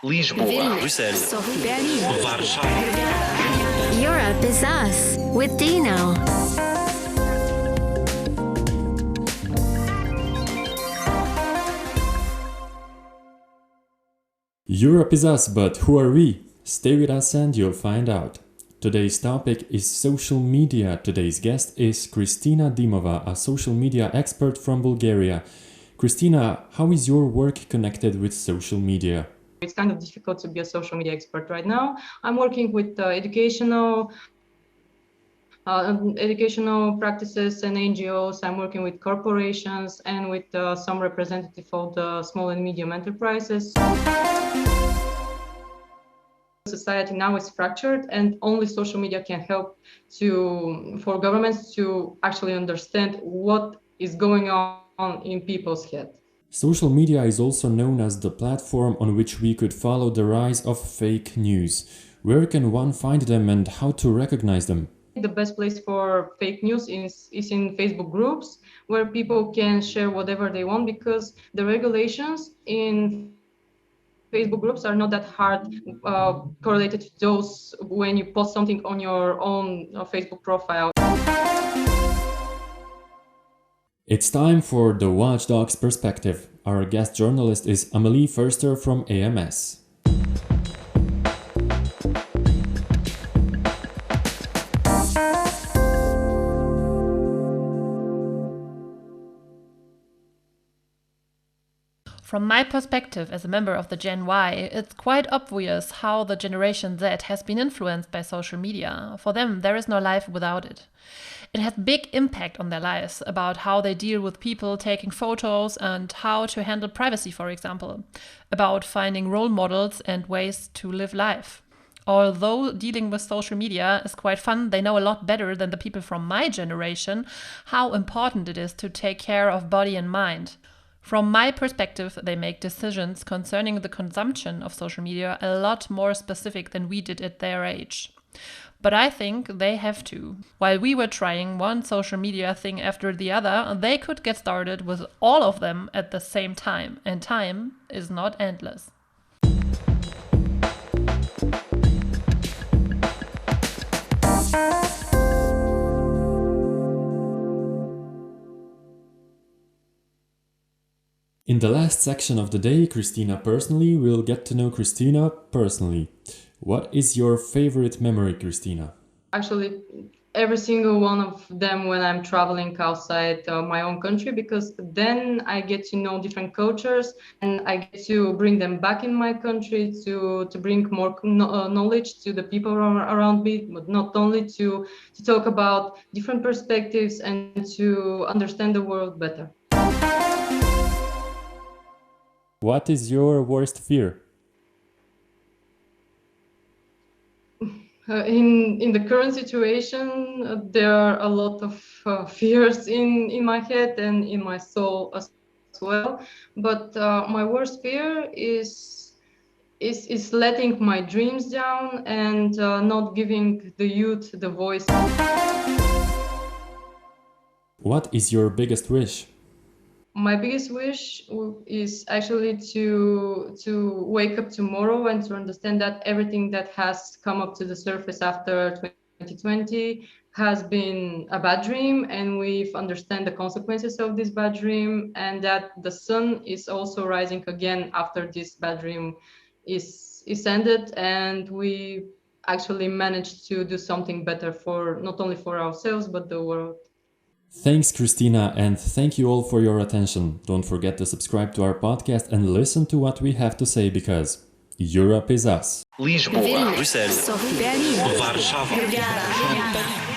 Lisboa, Bruxelles, Berlin, Warszawa. Europe is us with Dino. Europe is us, but who are we? Stay with us and you'll find out. Today's topic is social media. Today's guest is Kristina Dimova, a social media expert from Bulgaria. Kristina, how is your work connected with social media? It's kind of difficult to be a social media expert right now. I'm working with educational practices and NGOs. I'm working with corporations and with some representative of the small and medium enterprises. Society now is fractured, and only social media can help for governments to actually understand what is going on in people's head. Social media is also known as the platform on which we could follow the rise of fake news. Where can one find them and how to recognize them? The best place for fake news is in Facebook groups, where people can share whatever they want, because the regulations in Facebook groups are not that hard correlated to those when you post something on your own Facebook profile. It's time for the Watchdogs perspective. Our guest journalist is Amelie Förster from AMS. From my perspective as a member of the Gen Y, it's quite obvious how the Generation Z has been influenced by social media. For them, there is no life without it. It has big impact on their lives, about how they deal with people taking photos and how to handle privacy, for example, about finding role models and ways to live life. Although dealing with social media is quite fun, they know a lot better than the people from my generation how important it is to take care of body and mind. From my perspective, they make decisions concerning the consumption of social media a lot more specific than we did at their age. But I think they have to. While we were trying one social media thing after the other, they could get started with all of them at the same time, and time is not endless. In the last section of the day, Kristina personally will get to know Kristina personally. What is your favorite memory, Kristina? Actually, every single one of them when I'm traveling outside my own country, because then I get to know different cultures and I get to bring them back in my country to bring more knowledge to the people around me, but not only to talk about different perspectives and to understand the world better. What is your worst fear? In the current situation, there are a lot of fears in my head and in my soul as well. But my worst fear is letting my dreams down and not giving the youth the voice. What is your biggest wish? My biggest wish is actually to wake up tomorrow and to understand that everything that has come up to the surface after 2020 has been a bad dream, and we've understand the consequences of this bad dream, and that the sun is also rising again after this bad dream is ended, and we actually managed to do something better for not only for ourselves but the world. Thanks, Kristina, and thank you all for your attention. Don't forget to subscribe to our podcast and listen to what we have to say, because Europe is us. Lisboa, Bruxelles, Berlin, Warszawa.